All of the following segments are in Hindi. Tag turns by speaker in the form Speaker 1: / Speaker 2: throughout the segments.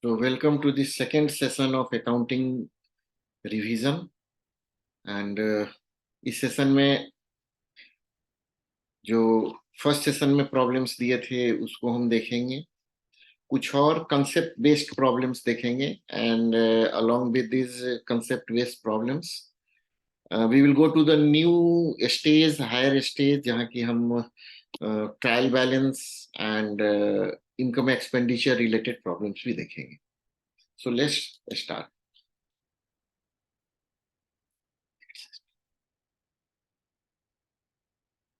Speaker 1: So welcome to the second session of accounting revision and इस सेशन में जो फर्स्ट सेशन में प्रॉब्लम्स दिए थे उसको हम देखेंगे, कुछ और कंसेप्ट बेस्ड प्रॉब्लम्स देखेंगे and along with this concept based problems we will go to the new stage, higher stage, जहाँ की हम trial balance and income expenditure related problems भी देखेंगे. So let's start.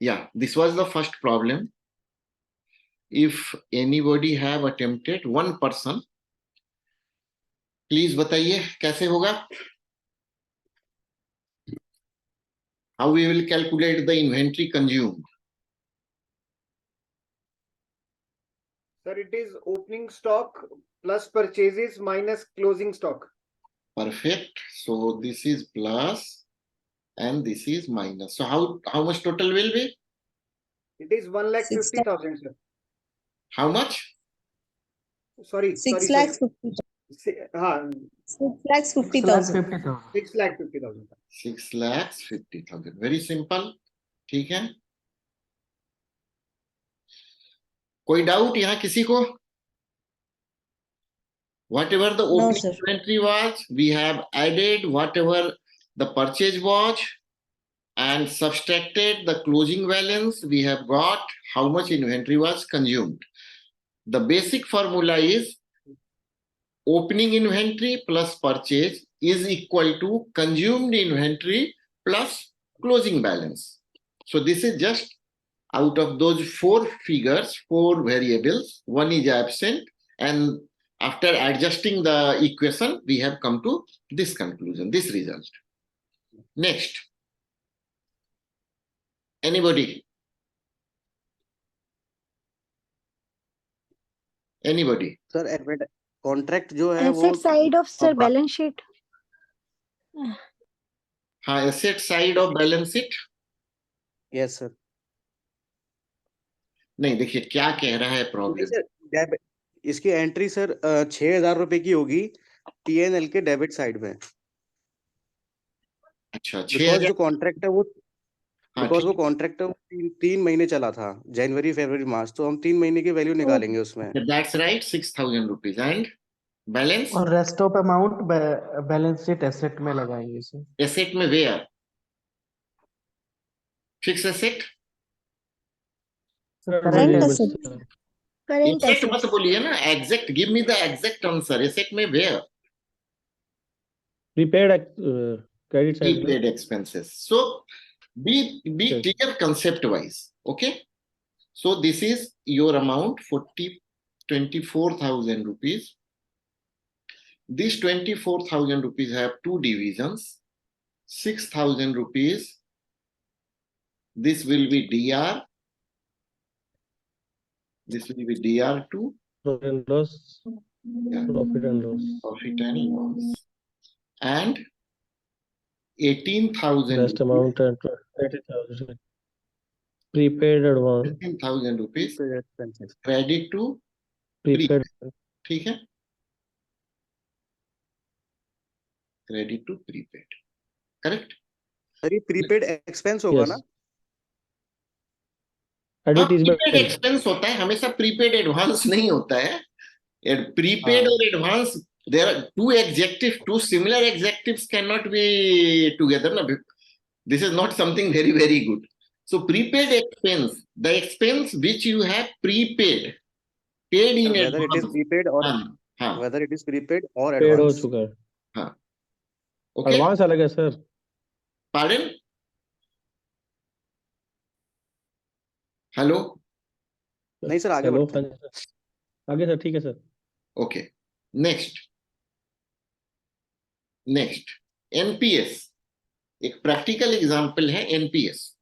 Speaker 1: Yeah, this was the first problem. If anybody have attempted, one person, please बताइए कैसे होगा? How we will calculate the inventory consumed?
Speaker 2: Sir, it is opening stock plus purchases minus closing stock.
Speaker 1: Perfect. So this is plus and this is minus. So how much total will be?
Speaker 2: It is 1,50,000, sir.
Speaker 1: How much?
Speaker 2: Sorry.
Speaker 3: 6,50,000.
Speaker 2: 6,50,000. 6,50,000.
Speaker 1: 6,50,000. Very simple. ठीक है. कोई डाउट यहाँ किसी को? Whatever the opening inventory was, we have added whatever the purchase was and subtracted the closing balance. We have got how much inventory was consumed. The basic formula is opening inventory plus purchase is equal to consumed inventory plus closing balance. So this is just out of those four figures, four variables, one is absent, and after adjusting the equation, we have come to this conclusion, this result. Next. Anybody? Anybody?
Speaker 4: Sir, contract जो है वो
Speaker 3: asset side of sir balance sheet.
Speaker 1: हाँ, asset side of balance sheet.
Speaker 4: Yes sir.
Speaker 1: नहीं, देखिए क्या कह रहा है प्रॉब्लम.
Speaker 4: इसकी एंट्री सर 6,000 रुपए की होगी P&L के डेबिट साइड में.
Speaker 1: अच्छा,
Speaker 4: जो कॉन्ट्रैक्ट है वो बिकॉज वो कॉन्ट्रैक्ट है वो 3 महीने चला था, जनवरी फरवरी मार्च, तो हम 3 महीने की वैल्यू निकालेंगे उसमें.
Speaker 1: That's right, 6,000 rupees and balance.
Speaker 5: और rest of amount balance sheet asset में लगाएंगे सर.
Speaker 1: एसेट में where? Fix asset.
Speaker 3: Current asset. Current
Speaker 1: asset
Speaker 3: asset.
Speaker 1: मत बोलिए ना, exact. Give me the exact answer. Asset में where?
Speaker 5: Prepaid credit side.
Speaker 1: Prepaid expenses. So be clear concept wise. Okay. So this is your amount, 24,000 rupees. This 24,000 rupees have two divisions. 6,000 rupees. This will be DR. This will be DR2.
Speaker 5: Profit and loss.
Speaker 1: Yeah.
Speaker 5: Profit and loss.
Speaker 1: Profit and loss. And 18,000.
Speaker 5: Rest amount and 20,000. Prepaid advance.
Speaker 1: 18,000 rupees. Credit to
Speaker 5: Prepaid.
Speaker 1: ठीक है. Credit to prepaid. Correct?
Speaker 4: Sir prepaid expense होगा ना?
Speaker 1: प्रीपेड एक्सपेंस होता है, हमेशा प्रीपेड एडवांस नहीं होता है. प्रीपेड और advance, there are two similar adjectives cannot be together. No? This is not something very, very good. So prepaid expense, the expense which you have prepaid, paid in
Speaker 4: whether
Speaker 1: advance.
Speaker 4: it is prepaid or whether it is prepaid or
Speaker 5: paid हो
Speaker 4: advance.
Speaker 5: चुका है.
Speaker 1: हाँ. Okay.
Speaker 5: एडवांस अलग है सर.
Speaker 1: Pardon? हेलो.
Speaker 4: नहीं सर, आगे बढ़ते हैं.
Speaker 5: आगे सर, ठीक है सर.
Speaker 1: ओके. Next NPS. एक प्रैक्टिकल एग्जांपल है एनपीएस.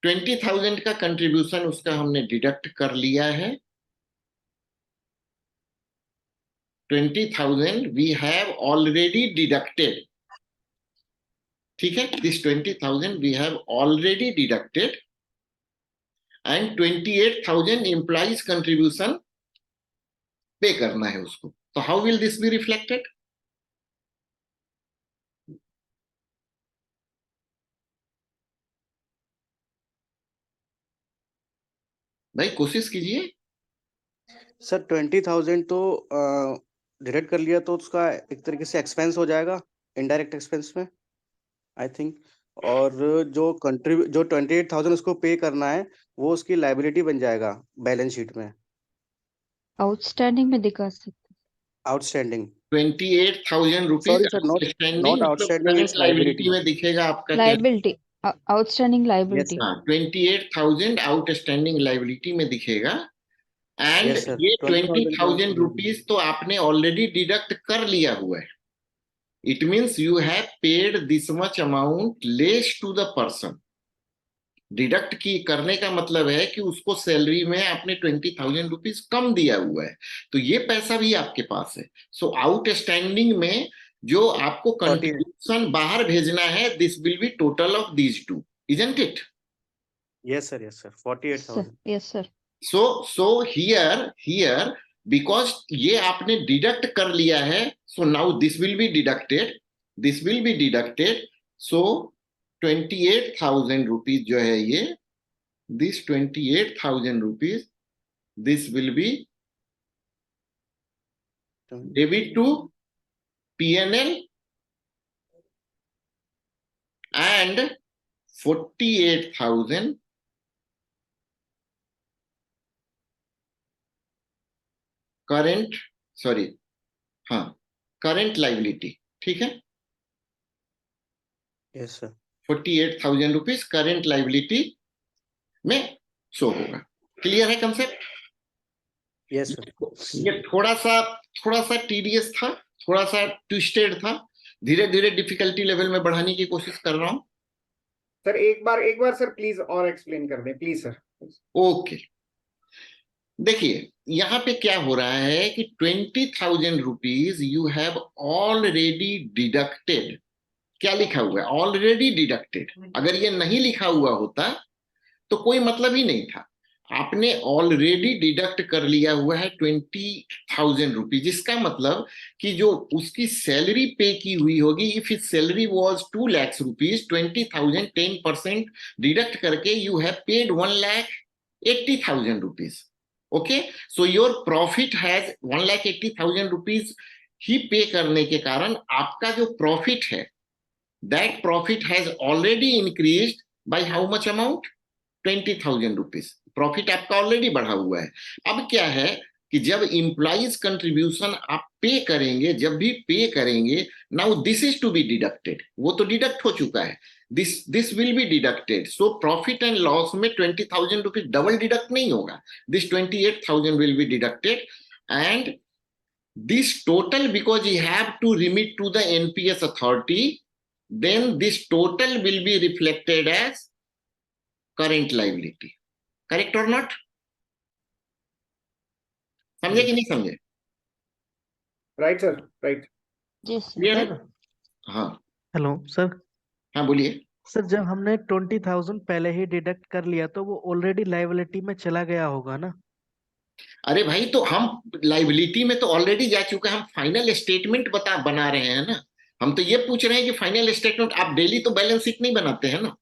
Speaker 1: 20,000 का कंट्रीब्यूशन उसका हमने डिडक्ट कर लिया है. 20,000 we have already deducted. ठीक है. This 20,000 we have already deducted and 28,000 implies contribution पे करना है उसको, तो how will this be reflected? भाई कोशिश कीजिए।
Speaker 4: सर 20,000 तो डिडक्ट कर लिया तो उसका एक तरीके से एक्सपेंस हो जाएगा, इनडायरेक्ट एक्सपेंस में आई थिंक। और जो 28,000 उसको पे करना है वो उसकी लाइबिलिटी बन जाएगा बैलेंस शीट में,
Speaker 3: आउटस्टैंडिंग में दिखा सकते
Speaker 4: outstanding.
Speaker 1: 28,000 rupees
Speaker 4: sorry sir, not
Speaker 1: outstanding, मतलब
Speaker 4: outstanding,
Speaker 1: current
Speaker 4: it's
Speaker 1: liability
Speaker 4: liability.
Speaker 1: में दिखेगा आपका क्या?
Speaker 3: Liability, outstanding
Speaker 4: yes
Speaker 3: liability.
Speaker 4: Sir,
Speaker 1: हाँ, 28,000 आउटस्टैंडिंग लाइबिलिटी में दिखेगा। एंड
Speaker 4: यस सर,
Speaker 1: ये
Speaker 4: 20,000 का
Speaker 1: 20,000 रुपीज तो आपने ऑलरेडी डिडक्ट कर लिया हुआ है। It means you have paid this much amount less to the person. Deduct की करने का मतलब है कि उसको सैलरी में आपने 20,000 रुपीज कम दिया हुआ है, तो ये पैसा भी आपके पास है। सो आउटस्टैंडिंग में जो आपको
Speaker 4: 48।
Speaker 1: कंट्रीब्यूशन बाहर भेजना है, this will B total of these two, isn't it?
Speaker 4: Yes sir, 48,000।
Speaker 3: Yes sir.
Speaker 1: So here because ये आपने डिडक्ट कर लिया है, so now this will be deducted, this will be deducted. So 28,000 rupees जो है ये, this 28,000 rupees, this will be debit to PNL, and 48,000 current, sorry, हाँ, current liability, ठीक है?
Speaker 4: Yes sir,
Speaker 1: 48,000 rupees current liability में शो होगा। क्लियर है कंसेप्ट?
Speaker 4: Yes sir.
Speaker 1: ये थोड़ा सा टीडियस था, थोड़ा सा ट्विस्टेड था, धीरे धीरे डिफिकल्टी लेवल में बढ़ाने की कोशिश कर रहा हूं।
Speaker 2: सर एक बार सर प्लीज और एक्सप्लेन कर दें प्लीज सर।
Speaker 1: ओके, देखिए यहां पे क्या हो रहा है कि 20,000 rupees you have already deducted. क्या लिखा हुआ है? Already deducted. अगर ये नहीं लिखा हुआ होता तो कोई मतलब ही नहीं था। आपने ऑलरेडी डिडक्ट कर लिया हुआ है 20,000 रुपीज, इसका मतलब कि जो उसकी सैलरी पे की हुई होगी, इफ इज सैलरी वॉज 2 लाख रुपीज, 20,000 10% डिडक्ट करके you have paid 1,80,000 rupees. Okay, so your profit has 1,80,000 rupees ही पे करने के कारण आपका जो प्रॉफिट है, that profit has already increased by how much amount? 20,000 rupees. Profit आपका ऑलरेडी बढ़ा हुआ है। अब क्या है कि जब इंप्लॉइज कंट्रीब्यूशन आप पे करेंगे, जब भी पे करेंगे, now this is to be deducted. वो तो डिडक्ट हो चुका है, this will be deducted. So profit and loss में 20,000 रुपीज डबल डिडक्ट नहीं होगा, this 28,000 will be deducted. And this total, because you have to remit to the NPS authority, then this total will be reflected as current liability. Correct or not? समझे कि नहीं समझे?
Speaker 2: Right sir, right.
Speaker 3: Yes
Speaker 1: clear है?
Speaker 5: सर
Speaker 1: हाँ
Speaker 5: हेलो सर।
Speaker 1: हाँ, बोलिए।
Speaker 5: सर जब हमने 20,000 पहले ही डिडक्ट कर लिया तो वो ऑलरेडी लाइबिलिटी में चला गया होगा ना?
Speaker 1: अरे भाई, तो हम लाइबिलिटी में तो ऑलरेडी जा चुका है, हम फाइनल स्टेटमेंट बना रहे हैं ना। हम तो ये पूछ रहे हैं कि फाइनल स्टेटमेंट, आप डेली तो बैलेंस शीट नहीं बनाते हैं ना।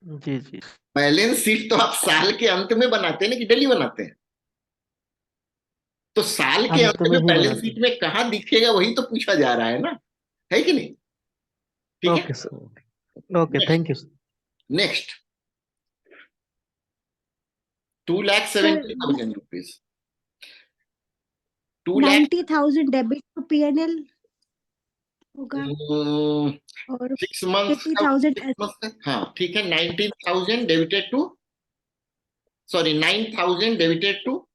Speaker 5: जी जी।
Speaker 1: बैलेंस शीट तो आप साल के अंत में बनाते हैं ना, कि डेली बनाते हैं? तो साल के
Speaker 5: अंत
Speaker 1: अंत
Speaker 5: में
Speaker 1: में
Speaker 5: ही
Speaker 1: बैलेंस
Speaker 5: बनाते
Speaker 1: शीट में कहाँ दिखेगा, वही तो पूछा जा रहा है ना, है कि नहीं? ठीक
Speaker 5: हैं।
Speaker 1: है,
Speaker 5: okay sir, okay, thank you sir.
Speaker 1: Next 2,70,000 rupees. 2 lakh
Speaker 3: 90,000 debit to PNL होगा और
Speaker 1: 6 months का,
Speaker 3: 80,000
Speaker 1: हाँ ठीक है। 19,000 debited to, sorry 9,000 debited to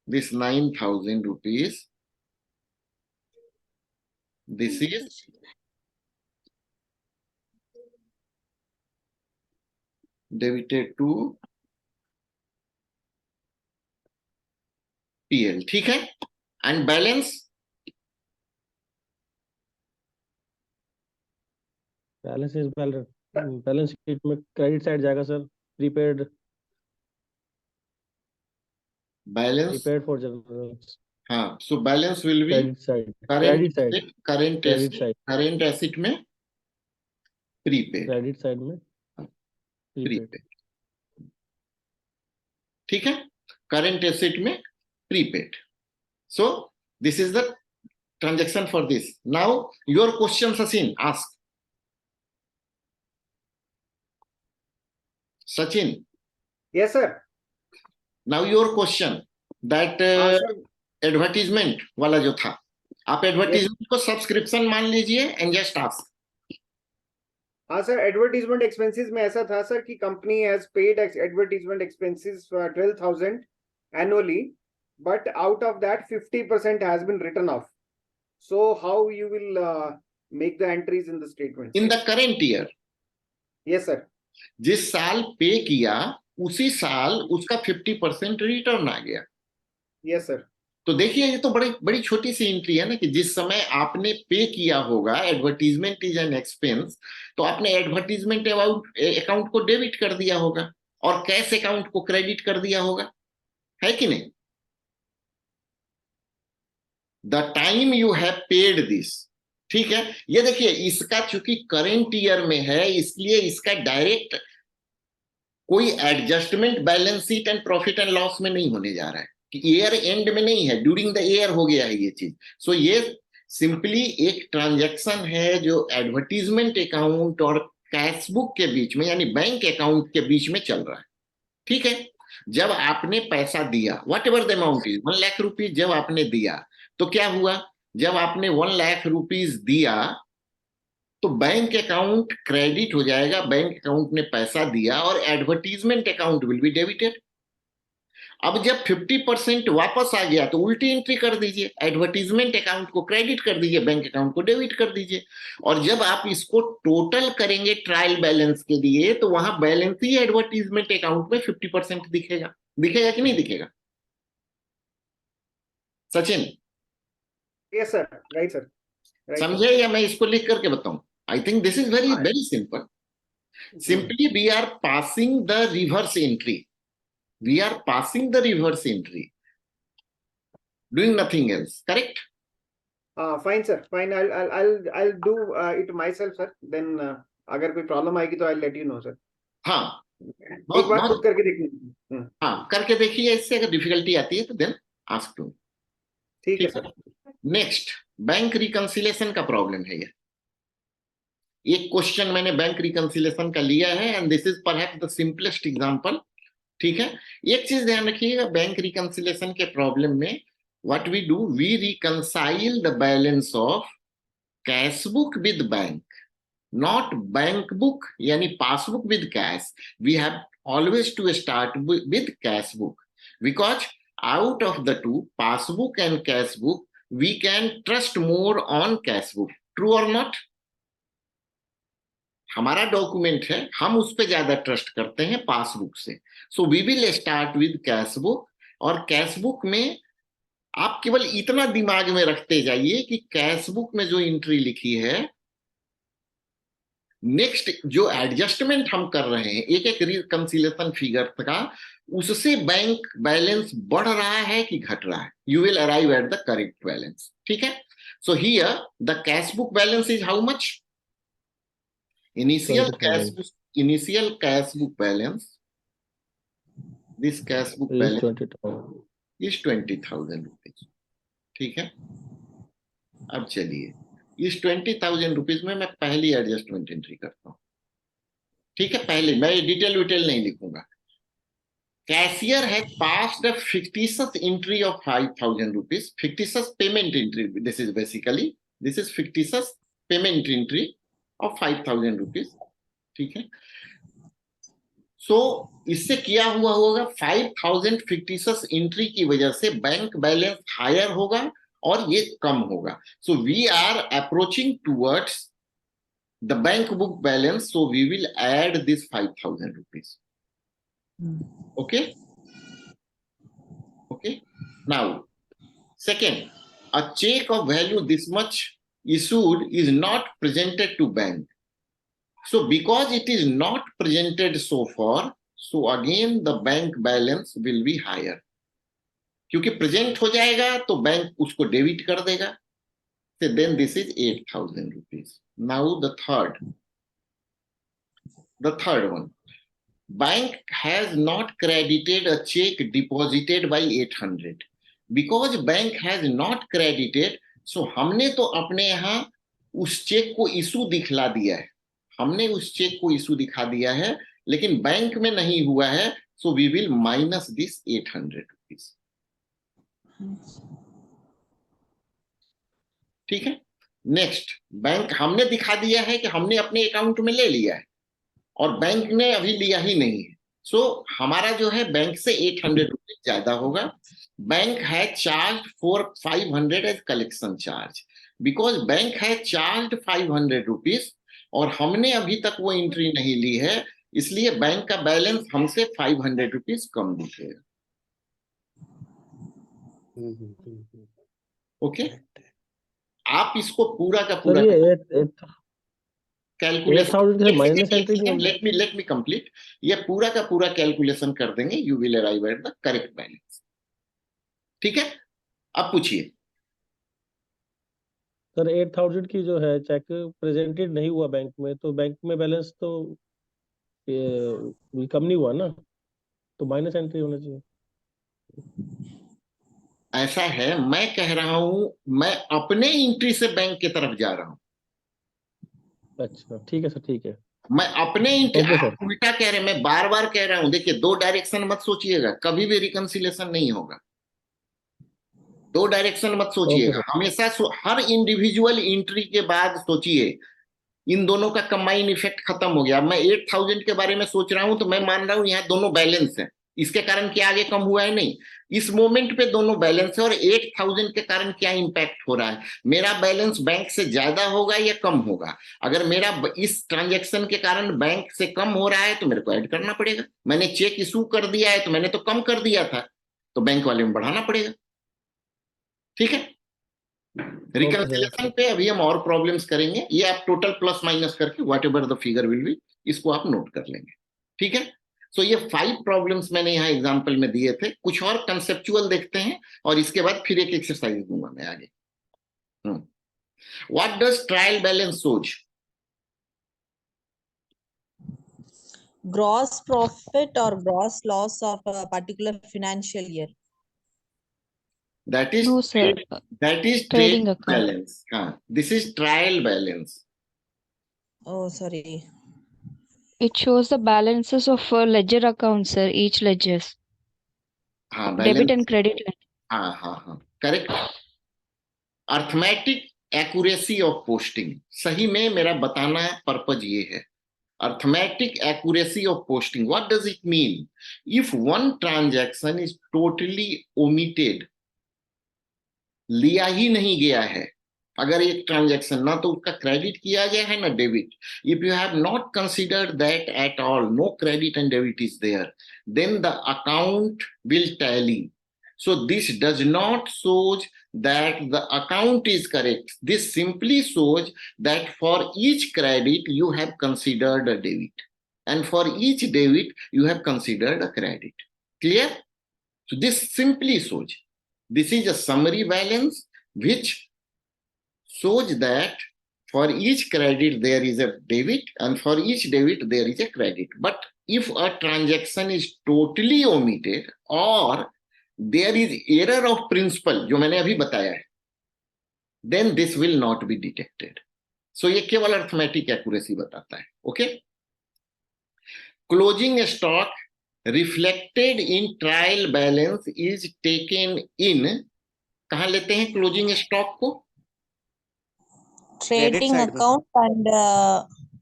Speaker 1: this 9,000 rupees. This is debited to PL, ठीक है? एंड बैलेंस
Speaker 6: बैलेंस शीट में क्रेडिट साइड जाएगा sir, prepaid
Speaker 1: balance,
Speaker 6: prepaid for general
Speaker 1: हाँ, so balance will be
Speaker 6: credit side.
Speaker 1: current
Speaker 6: Credit side.
Speaker 1: asset, current
Speaker 6: Credit
Speaker 1: asset,
Speaker 6: side.
Speaker 1: current asset में prepaid,
Speaker 6: Credit side में prepaid.
Speaker 1: prepaid, ठीक है, current asset में prepaid. So this is the transaction for this. Now your question, Sachin, ask. Sachin,
Speaker 2: Yes, sir.
Speaker 1: now your question that
Speaker 2: Sir.
Speaker 1: Advertisement वाला जो था, आप एडवर्टीजमेंट को सब्सक्रिप्शन मान लीजिए एंड जस्ट आस्क.
Speaker 2: हाँ सर, एडवर्टीजमेंट एक्सपेंसेस में ऐसा था सर कि company has paid advertisement expenses for 12,000 annually, but out of that 50% has been written off. So how you will make the entries in the statement?
Speaker 1: In the current year.
Speaker 2: Yes sir.
Speaker 1: जिस साल पे किया उसी साल उसका 50% रिटर्न आ गया.
Speaker 2: Yes sir.
Speaker 1: तो देखिए ये तो बड़ी बड़ी छोटी सी एंट्री है ना, कि जिस समय आपने पे किया होगा, एडवर्टीजमेंट इज एन एक्सपेंस, तो आपने एडवर्टीजमेंट अकाउंट को डेबिट कर दिया होगा और कैश अकाउंट को क्रेडिट कर दिया होगा, है कि नहीं? The time you have paid this, ठीक है. ये देखिए इसका चूंकि करेंट ईयर में है, इसलिए इसका डायरेक्ट कोई adjustment balance sheet and profit and loss में नहीं होने जा रहा है, कि ईयर एंड में नहीं है, ड्यूरिंग द ईयर हो गया है ये चीज. सो ये सिंपली एक ट्रांजैक्शन है जो एडवर्टीजमेंट अकाउंट और कैश बुक के बीच में, यानी बैंक अकाउंट के बीच में चल रहा है, ठीक है. जब आपने पैसा दिया, what ever the amount is, 1 lakh rupees जब आपने दिया, तो क्या हुआ, जब आपने 1 लाख रुपीज दिया तो बैंक अकाउंट क्रेडिट हो जाएगा, बैंक अकाउंट ने पैसा दिया और advertisement account will be debited. अब जब 50% वापस आ गया तो उल्टी एंट्री कर दीजिए, एडवर्टीजमेंट अकाउंट को क्रेडिट कर दीजिए, बैंक अकाउंट को डेबिट कर दीजिए. और जब आप इसको टोटल करेंगे ट्रायल बैलेंस के लिए, तो वहां बैलेंस ही एडवर्टीजमेंट अकाउंट में 50% दिखेगा. दिखेगा कि नहीं दिखेगा Sachin?
Speaker 2: Yes sir. Right sir.
Speaker 1: समझे या मैं इसको लिख करके बताऊं? I think this is very very simple. Simply we are passing the reverse entry. We are passing the reverse entry. Doing nothing else. Correct?
Speaker 2: Fine sir. Fine. I'll do it myself sir. Then अगर कोई प्रॉब्लम आएगी तो I'll let you know sir.
Speaker 1: हाँ.
Speaker 2: एक बार खुद करके देखिए.
Speaker 1: हाँ करके देखिए, इससे अगर डिफिकल्टी आती है तो देन आस्क टू.
Speaker 2: ठीक है सर.
Speaker 1: नेक्स्ट बैंक रिकंसिलेशन का प्रॉब्लम है. ये एक क्वेश्चन मैंने बैंक रिकंसिलेशन का लिया है and this is perhaps the simplest example. ठीक है. एक चीज ध्यान रखिएगा, बैंक रिकंसिलेशन के प्रॉब्लम में what we do, we reconcile the balance of cash book with bank, not bank book यानी passbook with cash. We have always to start with cash book because out of the two, passbook and cash book, we can trust more on cash book. True or not? हमारा डॉक्यूमेंट है, हम उस पे ज्यादा ट्रस्ट करते हैं पासबुक से. So we will start with cash book. और कैश बुक में आप केवल इतना दिमाग में रखते जाइए कि कैश बुक में जो एंट्री लिखी है, नेक्स्ट जो एडजस्टमेंट हम कर रहे हैं एक एक रिकंसिलेशन फिगर का, उससे बैंक बैलेंस बढ़ रहा है कि घट रहा है. You will arrive at the correct balance. ठीक है. So here the cash book balance is how much? Initial cash book balance, this cash book balance is 20,000 rupees. ठीक है. अब चलिए इस 20,000 रुपीज में मैं पहली एडजस्टमेंट एंट्री करता हूं. ठीक है. पहले मैं डिटेल नहीं लिखूंगा. Cashier has passed a fictitious entry of 5,000 rupees. Fictitious payment entry. This is fictitious payment entry of 5,000 rupees. ठीक है. So इससे क्या हुआ होगा, 5,000 fictitious entry की वजह से बैंक बैलेंस हायर होगा और ये कम होगा. So we are approaching towards the bank book balance. So we will add this 5,000 rupees. Okay. Now second, a check of value this much issued is not presented to bank. So because it is not presented so far, so again the bank balance will be higher. क्योंकि प्रेजेंट हो जाएगा तो बैंक उसको डेबिट कर देगा. So then this is 8,000 rupees. Now the third one. Bank has not credited a check deposited by 800. Because bank has not credited, so हमने तो अपने यहाँ उस चेक को इशू दिखला दिया है. हमने उस चेक को इशू दिखा दिया है, लेकिन बैंक में नहीं हुआ है. So we will minus this 800 rupees. ठीक है. नेक्स्ट, बैंक हमने दिखा दिया है कि हमने अपने अकाउंट में ले लिया है और बैंक ने अभी लिया ही नहीं है. सो हमारा जो है बैंक से 800 रुपीज ज्यादा होगा. बैंक है charge for 500 as collection charge. Because bank है चार्ज 500 रुपीज और हमने अभी तक वो एंट्री नहीं ली है, इसलिए बैंक का बैलेंस हमसे 500 रुपीज कम दिखेगा. ओके, आप इसको पूरा का पूरा
Speaker 6: सर ये 8,000 से माइनस एंट्री नहीं होगी?
Speaker 1: Let me complete. ये पूरा का पूरा कैलकुलेशन कर देंगे. You will arrive at the correct balance. ठीक है, अब पूछिए.
Speaker 6: सर 8,000 की जो है चेक प्रेजेंटेड नहीं हुआ बैंक में, तो बैंक में बैलेंस तो ये कम नहीं हुआ ना, तो माइनस एंट्री होना चाहिए.
Speaker 1: ऐसा है, मैं कह रहा हूं मैं अपने एंट्री से बैंक की तरफ जा रहा हूं.
Speaker 6: अच्छा ठीक है सर, ठीक है.
Speaker 1: मैं अपने एंट्री,
Speaker 6: Okay,
Speaker 1: आप उल्टा कह रहे हैं. मैं बार बार कह रहा हूं, देखिए दो डायरेक्शन मत सोचिएगा, कभी भी रिकंसिलेशन नहीं होगा. दो डायरेक्शन मत सोचिएगा. हमेशा हर इंडिविजुअल एंट्री के बाद सोचिए इन दोनों का कंबाइन इफेक्ट खत्म हो गया. मैं 8,000 के बारे में सोच रहा हूं तो मैं मान रहा हूं यहाँ दोनों बैलेंस है. इसके कारण क्या आगे कम हुआ है? नहीं. इस मोमेंट पे दोनों बैलेंस है और 8,000 के कारण क्या इंपैक्ट हो रहा है? मेरा बैलेंस बैंक से ज्यादा होगा या कम होगा? अगर मेरा इस ट्रांजैक्शन के कारण बैंक से कम हो रहा है तो मेरे को ऐड करना पड़ेगा. मैंने चेक इशू कर दिया है तो मैंने तो कम कर दिया था, तो बैंक वाले में बढ़ाना पड़ेगा. ठीक है. रिकंसिलेशन पे अभी हम और प्रॉब्लम्स करेंगे. ये आप टोटल प्लस माइनस करके what ever the figure will be, इसको आप नोट कर लेंगे. ठीक है. सो ये 5 प्रॉब्लम्स मैंने यहाँ एग्जांपल में दिए थे. कुछ और कंसेप्चुअल देखते हैं और इसके बाद फिर एक एक्सरसाइज दूंगा मैं आगे. What does trial balance shows?
Speaker 7: Gross profit or gross loss of a particular financial year.
Speaker 1: That is
Speaker 3: No, sir.
Speaker 1: trading
Speaker 3: Trading account.
Speaker 1: balance. This is trial balance.
Speaker 7: Oh, sorry.
Speaker 3: It shows the balances of ledger accounts, sir. Each ledgers. Debit and credit ledger.
Speaker 1: हाँ, correct. Arithmetic accuracy of posting. सही में मेरा बताना पर्पज ये है. Arithmetic accuracy of posting. What does it mean? If one transaction is totally omitted, लिया ही नहीं गया है, अगर एक ट्रांजैक्शन ना तो उसका क्रेडिट किया गया है ना debit, if you have not considered that at all, no credit and debit is there, then the account will tally. So this does not show that the account is correct. This simply shows that for each credit you have considered a debit, and for each debit you have considered a credit. Clear? So this simply shows. This is a summary balance which shows that for each credit there is a debit and for each debit there is a credit. But if a transaction is totally omitted or there is error of principle, जो मैंने अभी बताया है, then this will not be detected. So ये केवल अर्थमेटिक एक्यूरेसी बताता है. Okay. Closing stock reflected in trial balance is taken in. कहाँ लेते हैं क्लोजिंग स्टॉक को?
Speaker 7: Trading account and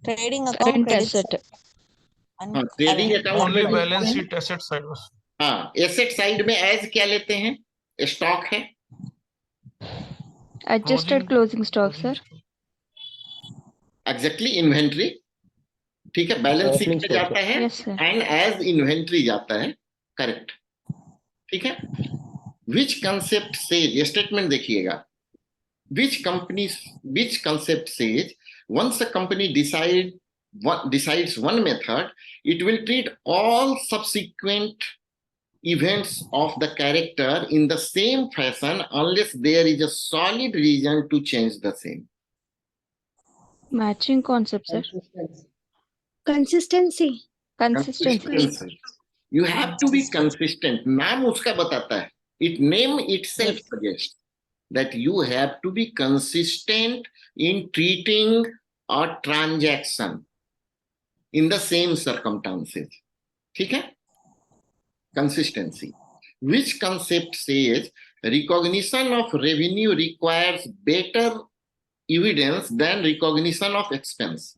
Speaker 7: trading account.
Speaker 3: Current
Speaker 7: credit
Speaker 3: asset.
Speaker 7: side and
Speaker 1: trading
Speaker 7: current
Speaker 1: account
Speaker 8: only
Speaker 1: में
Speaker 8: बैलेंस शीट एसेट साइड बस.
Speaker 1: हाँ, एसेट साइड में एज क्या लेते हैं? स्टॉक है.
Speaker 3: Adjusted closing stock, sir.
Speaker 1: Exactly inventory. ठीक है. बैलेंस शीट
Speaker 6: Opening
Speaker 1: पे
Speaker 6: stock,
Speaker 1: जाता है
Speaker 3: Yes, sir.
Speaker 1: And as inventory जाता है. करेक्ट. ठीक है. विच कंसेप्ट सेज, स्टेटमेंट देखिएगा. which concept says once a company decides one method, it will treat all subsequent events of the character in the same fashion unless there is a solid reason to change the same.
Speaker 3: Matching concept, sir.
Speaker 8: Consistency.
Speaker 3: Consistency.
Speaker 1: You have to be consistent. नाम उसका बताता है. It name itself suggests that you have to be consistent in treating a transaction in the same circumstances. ठीक है? Consistency. Which concept says recognition of revenue requires better evidence than recognition of expense.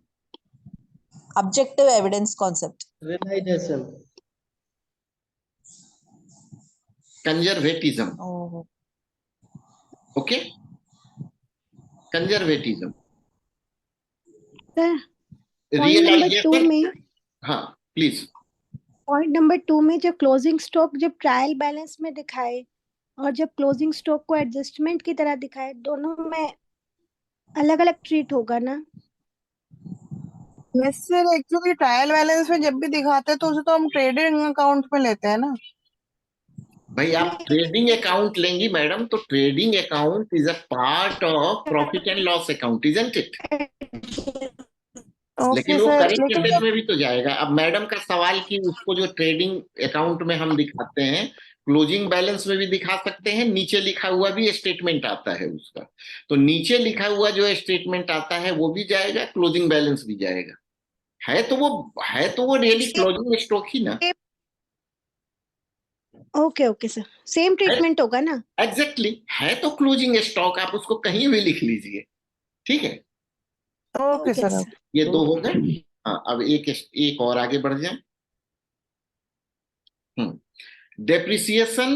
Speaker 7: Objective evidence concept.
Speaker 6: Realization.
Speaker 1: Conservatism.
Speaker 7: Oh.
Speaker 1: Okay? Conservatism.
Speaker 8: Sir point number 2 में
Speaker 1: हाँ प्लीज.
Speaker 8: पॉइंट नंबर 2 में जब क्लोजिंग स्टॉक जब ट्रायल बैलेंस में दिखाए और जब क्लोजिंग स्टॉक को एडजस्टमेंट की तरह दिखाए, दोनों में अलग अलग ट्रीट होगा ना?
Speaker 9: Yes sir, actually trial balance में जब भी दिखाते हैं तो उसे तो हम ट्रेडिंग अकाउंट में लेते हैं ना.
Speaker 1: भाई आप ट्रेडिंग अकाउंट लेंगी मैडम, तो trading account is a part of profit and loss account, isn't it? लेकिन वो करेंट एसेट में भी तो जाएगा. अब मैडम का सवाल कि उसको जो ट्रेडिंग अकाउंट में हम दिखाते हैं, क्लोजिंग बैलेंस में भी दिखा सकते हैं, नीचे लिखा हुआ भी स्टेटमेंट आता है उसका, तो नीचे लिखा हुआ जो स्टेटमेंट आता है वो भी जाएगा, क्लोजिंग बैलेंस भी जाएगा. है तो वो रियली क्लोजिंग स्टॉक ही ना.
Speaker 8: ओके सर, सेम ट्रीटमेंट होगा ना?
Speaker 1: एग्जैक्टली, है तो क्लोजिंग स्टॉक, आप उसको कहीं भी लिख लीजिए. ठीक है,
Speaker 9: ओके सर.
Speaker 1: ये 2 हो गए. हाँ, अब एक और आगे बढ़ जाए. Depreciation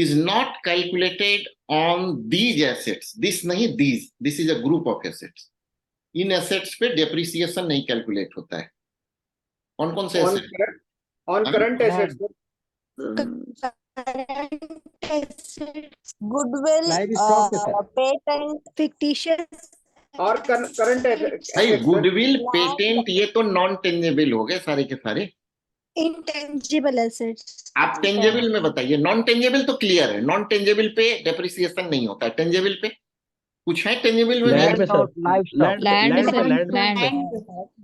Speaker 1: is not calculated on these assets. This नहीं, this is a group of assets. In assets पे depreciation नहीं calculate होता है. कौन से assets?
Speaker 2: On current assets.
Speaker 7: Goodwill, patent,
Speaker 8: fictitious
Speaker 2: और current assets.
Speaker 1: भाई गुडविल, पेटेंट ये तो नॉन टेंजेबल हो गए सारे के सारे.
Speaker 8: intangible assets.
Speaker 1: आप टेंजेबल में बताइए. नॉन टेंजेबल तो क्लियर है, नॉन टेंजेबल पे डेप्रिसिएशन नहीं होता है. टेंजेबल पे कुछ है? टेंजेबल में
Speaker 6: लैंड पे सर,
Speaker 3: लैंड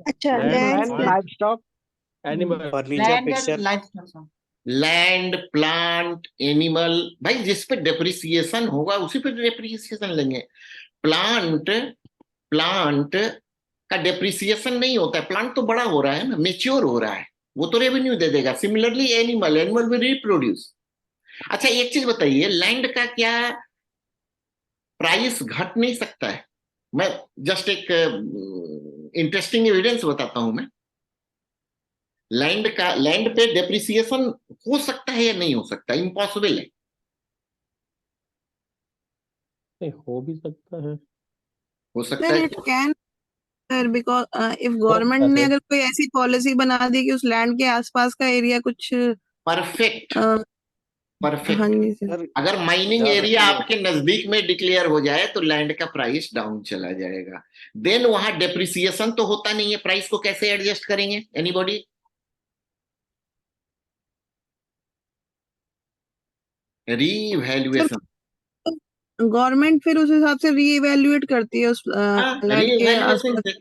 Speaker 8: अच्छा,
Speaker 6: live stock, animal,
Speaker 4: furniture, picture,
Speaker 1: land, plant, animal. भाई जिस पे डेप्रिसिएशन होगा उसी पे डेप्रिसिएशन लेंगे. प्लांट का डेप्रिसिएशन नहीं होता है. प्लांट तो बड़ा हो रहा है ना, मेच्योर हो रहा है, वो तो रेवेन्यू दे देगा. Similarly animal will reproduce. अच्छा एक चीज बताइए, लैंड का क्या प्राइस घट नहीं सकता है? मैं जस्ट एक इंटरेस्टिंग एविडेंस बताता हूं. मैं लैंड पे डेप्रिसिएशन हो सकता है या नहीं हो सकता? इम्पॉसिबल है.
Speaker 6: हो भी सकता है,
Speaker 1: हो सकता है.
Speaker 9: सर बिकॉज इफ गवर्नमेंट ने अगर कोई ऐसी पॉलिसी बना दी कि उस लैंड के आसपास का एरिया कुछ
Speaker 1: परफेक्ट.
Speaker 9: हाँ जी सर.
Speaker 1: अगर माइनिंग एरिया आपके नजदीक में डिक्लेयर हो जाए तो लैंड का प्राइस डाउन चला जाएगा. देन वहां डेप्रिसिएशन तो होता नहीं है. प्राइस को कैसे एडजस्ट करेंगे? एनीबॉडी? रीवैल्यूएशन.
Speaker 9: गवर्नमेंट फिर उस हिसाब से रीइवैल्यूएट करती है उस लैंड के आसपास,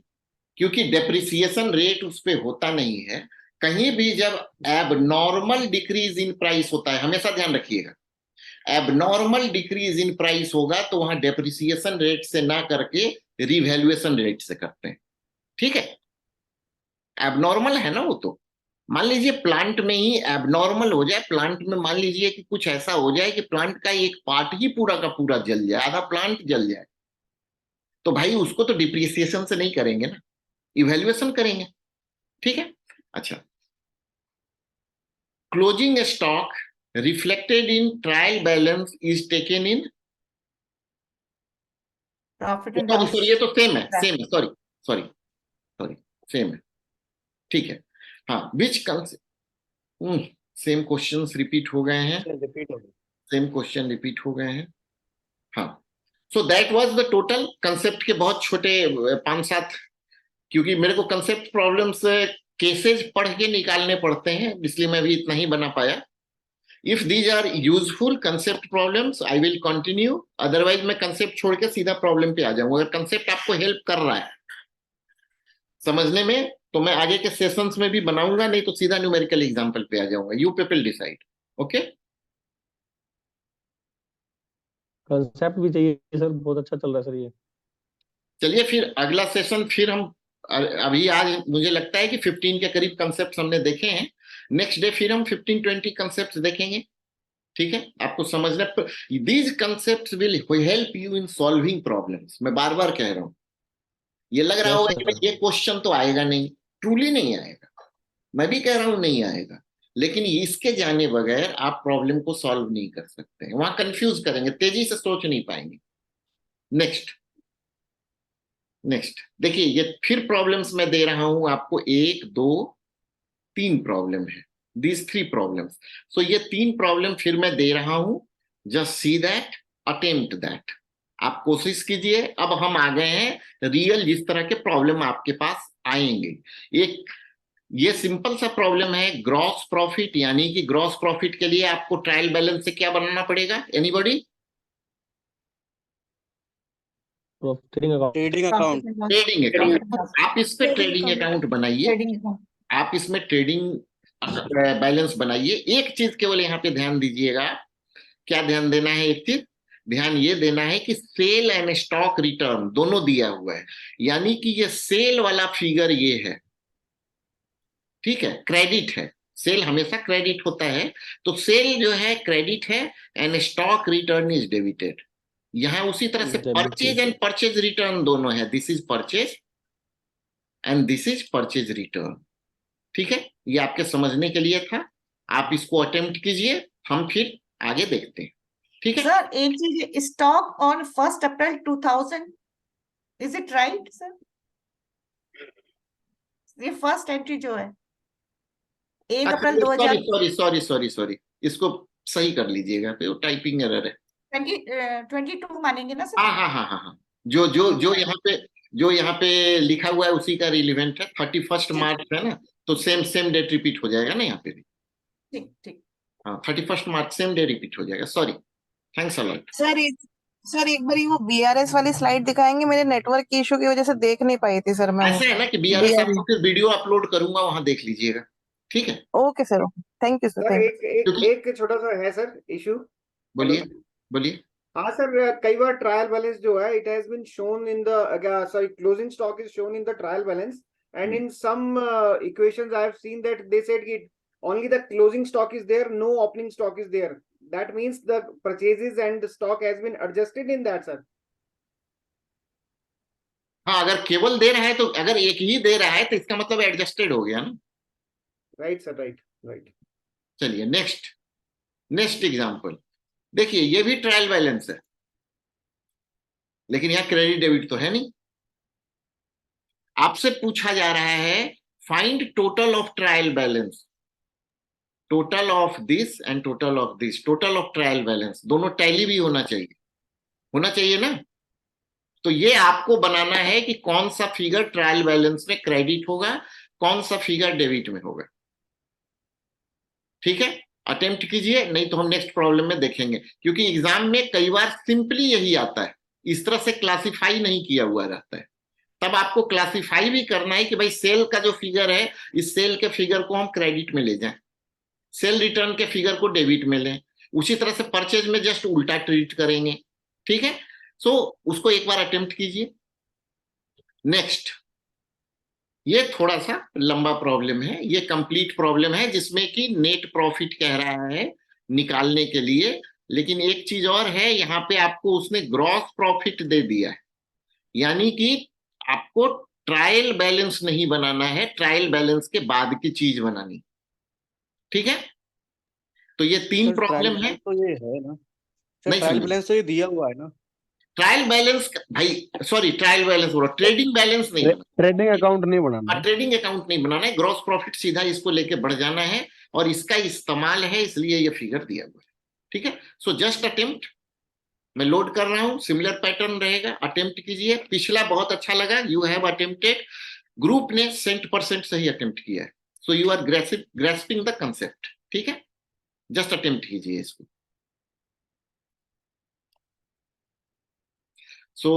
Speaker 1: क्योंकि डेप्रिसिएशन रेट उस पे होता नहीं है. कहीं भी जब एबनॉर्मल डिक्रीज इन प्राइस होता है, हमेशा ध्यान रखिएगा, एबनॉर्मल डिक्रीज इन प्राइस होगा तो वहां डेप्रिसिएशन रेट से ना करके रिवैल्यूएशन रेट से करते हैं. ठीक है, एबनॉर्मल है ना वो. तो मान लीजिए प्लांट में ही एबनॉर्मल हो जाए, प्लांट में मान लीजिए कि कुछ ऐसा हो जाए कि प्लांट का एक पार्ट ही पूरा का पूरा जल जाए, आधा प्लांट जल जाए, तो भाई उसको तो डिप्रिसिएशन से नहीं करेंगे ना, इवैल्यूएशन करेंगे. ठीक है. अच्छा, closing stock reflected in trial balance is taken in
Speaker 9: profit and loss.
Speaker 1: Sorry, ये तो सेम है, सॉरी सेम है. ठीक है. हाँ, विच सेम क्वेश्चंस रिपीट हो गए हैं. सेम क्वेश्चन रिपीट हो गए हैं. हाँ, so that was the total. Concept के बहुत छोटे 5-7, क्योंकि मेरे को कंसेप्ट प्रॉब्लम्स केसेस पढ़ के निकालने पड़ते हैं, इसलिए मैं भी इतना ही बना पाया. If these are useful concept problems I will continue, otherwise मैं कंसेप्ट छोड़ के सीधा प्रॉब्लम पे आ जाऊंगा। अगर कंसेप्ट आपको हेल्प कर रहा है समझने में तो मैं आगे के सेशंस में भी बनाऊंगा, नहीं तो सीधा न्यूमेरिकल एग्जांपल पे आ जाऊंगा। You people decide. Okay,
Speaker 6: concept भी चाहिए सर, बहुत अच्छा चल रहा है सर ये।
Speaker 1: चलिए फिर अगला सेशन फिर हम अभी आज मुझे लगता है कि 15 के करीब कंसेप्ट हमने देखे हैं। नेक्स्ट डे फिर हम 15-20 कंसेप्ट देखेंगे। ठीक है, आपको समझना, these concept will help you in solving problems. मैं बार बार कह रहा हूं, ये लग रहा होगा कि भाई ये क्वेश्चन तो आएगा नहीं, ट्रूली नहीं आएगा। मैं भी कह रहा हूं नहीं आएगा, लेकिन इसके जाने बगैर आप प्रॉब्लम को सॉल्व नहीं कर सकते, वहां कंफ्यूज करेंगे, तेजी से सोच नहीं पाएंगे। नेक्स्ट देखिए, ये फिर प्रॉब्लम्स मैं दे रहा हूं आपको, 1 2 3 प्रॉब्लम है, दीज 3 प्रॉब्लम्स। सो ये 3 प्रॉब्लम फिर मैं दे रहा हूं, just see that, attempt that. आप कोशिश कीजिए। अब हम आ गए हैं रियल, जिस तरह के प्रॉब्लम आपके पास आएंगे। एक ये सिंपल सा प्रॉब्लम है, ग्रॉस प्रॉफिट, यानी कि ग्रॉस प्रॉफिट के लिए आपको ट्रायल बैलेंस से क्या बनाना पड़ेगा? Anybody?
Speaker 4: Trading account.
Speaker 1: Trading account. आप इस पे ट्रेडिंग अकाउंट बनाइए, आप इसमें ट्रेडिंग बैलेंस बनाइए। एक चीज केवल यहाँ पे ध्यान दीजिएगा, क्या ध्यान देना है? एक चीज ध्यान ये देना है कि सेल एंड स्टॉक रिटर्न दोनों दिया हुआ है, यानी कि ये सेल वाला फिगर ये है, ठीक है, क्रेडिट है। सेल हमेशा क्रेडिट होता है, तो सेल जो है क्रेडिट है and stock return is debited. यहां उसी तरह से परचेज एंड परचेज रिटर्न दोनों है, this is purchase and this is purchase return. ठीक है, ये आपके समझने के लिए था, आप इसको अटेम्प्ट कीजिए, हम फिर आगे देखते हैं। ठीक है
Speaker 10: सर, एक चीज, stock on 1 April 2000, is it right sir? ये फर्स्ट एंट्री जो है 1 अप्रैल 2000।
Speaker 1: सॉरी, इसको सही कर लीजिएगा, तो टाइपिंग एरर है।
Speaker 10: 22 मानेंगे ना सर?
Speaker 1: हाँ, जो यहाँ पे लिखा हुआ है उसी का रिलेवेंट है। 31 मार्च है ना, तो सेम डेट रिपीट हो जाएगा ना यहाँ पे भी।
Speaker 10: ठीक।
Speaker 1: हाँ, 31 मार्च सेम डे रिपीट हो जाएगा। Sorry, thanks a lot.
Speaker 9: Sir एक बार वो बीआरएस वाली स्लाइड दिखाएंगे, मेरे नेटवर्क की इशू की वजह से देख नहीं पाई थी सर मैं।
Speaker 1: ऐसा है ना कि बीआरएस आपको फिर वीडियो अपलोड करूंगा, वहां देख लीजिएगा। ठीक है,
Speaker 9: okay sir, thank you sir.
Speaker 2: एक छोटा सा है सर इशू।
Speaker 1: बोलिए।
Speaker 2: हाँ सर, कई बार ट्रायल बैलेंस जो है, it has been shown in the sorry closing stock is shown in the trial balance, and in some equations I have seen that they said कि only the closing stock is there, no opening stock is there. That means the purchases and the stock has been adjusted in that sir.
Speaker 1: हाँ, अगर केवल दे रहा है तो, अगर एक ही दे रहा है तो इसका मतलब एडजस्टेड हो गया ना।
Speaker 2: Right sir, right.
Speaker 1: चलिए नेक्स्ट एग्जांपल देखिए, ये भी ट्रायल बैलेंस है, लेकिन यहाँ क्रेडिट डेबिट तो है नहीं। आपसे पूछा जा रहा है find total of trial balance, total of this and total of this, total of trial balance, दोनों टैली भी होना चाहिए ना। तो ये आपको बनाना है कि कौन सा फिगर ट्रायल बैलेंस में क्रेडिट होगा, कौन सा फिगर डेबिट में होगा। ठीक है, अटेम्प्ट कीजिए, नहीं तो हम नेक्स्ट प्रॉब्लम में देखेंगे, क्योंकि एग्जाम में कई बार सिंपली यही आता है, इस तरह से क्लासिफाई नहीं किया हुआ रहता है। तब आपको क्लासिफाई भी करना है कि भाई सेल का जो फिगर है, इस सेल के फिगर को हम क्रेडिट में ले जाएं, सेल रिटर्न के फिगर को डेबिट में लें, उसी तरह से परचेज में जस्ट उल्टा ट्रीट करेंगे। ठीक है, सो उसको एक बार अटेम्प्ट कीजिए। नेक्स्ट, ये थोड़ा सा लंबा प्रॉब्लम है, ये कंप्लीट प्रॉब्लम है, जिसमें कि नेट प्रॉफिट कह रहा है निकालने के लिए, लेकिन एक चीज और है, यहाँ पे आपको उसने ग्रॉस प्रॉफिट दे दिया है, यानी कि आपको ट्रायल बैलेंस नहीं बनाना है, ट्रायल बैलेंस के बाद की चीज बनानी। ठीक है, तो ये 3 प्रॉब्लम है।
Speaker 4: तो ये है ना सर, ट्रायल बैलेंस तो ये दिया हुआ है ना।
Speaker 1: ट्रायल बैलेंस भाई, सॉरी ट्रायल बैलेंस बोलो, ट्रेडिंग बैलेंस नहीं,
Speaker 6: ट्रेडिंग अकाउंट नहीं बनाना,
Speaker 1: ट्रेडिंग अकाउंट नहीं बनाना है, ग्रॉस प्रॉफिट सीधा इसको लेके बढ़ जाना है, और इसका इस्तेमाल है, इसलिए ये फिगर दिया हुआ है। ठीक है, सो जस्ट अटेम्प्ट, मैं लोड कर रहा हूं, सिमिलर पैटर्न रहेगा, अटेम्प्ट कीजिए। पिछला बहुत अच्छा लगा, यू हैव अटेम्प्टेड, ग्रुप ने 100% सही अटेम्प्ट किया है, so you are grasping the concept. ठीक है, जस्ट अटेम्प्ट कीजिए इसको. So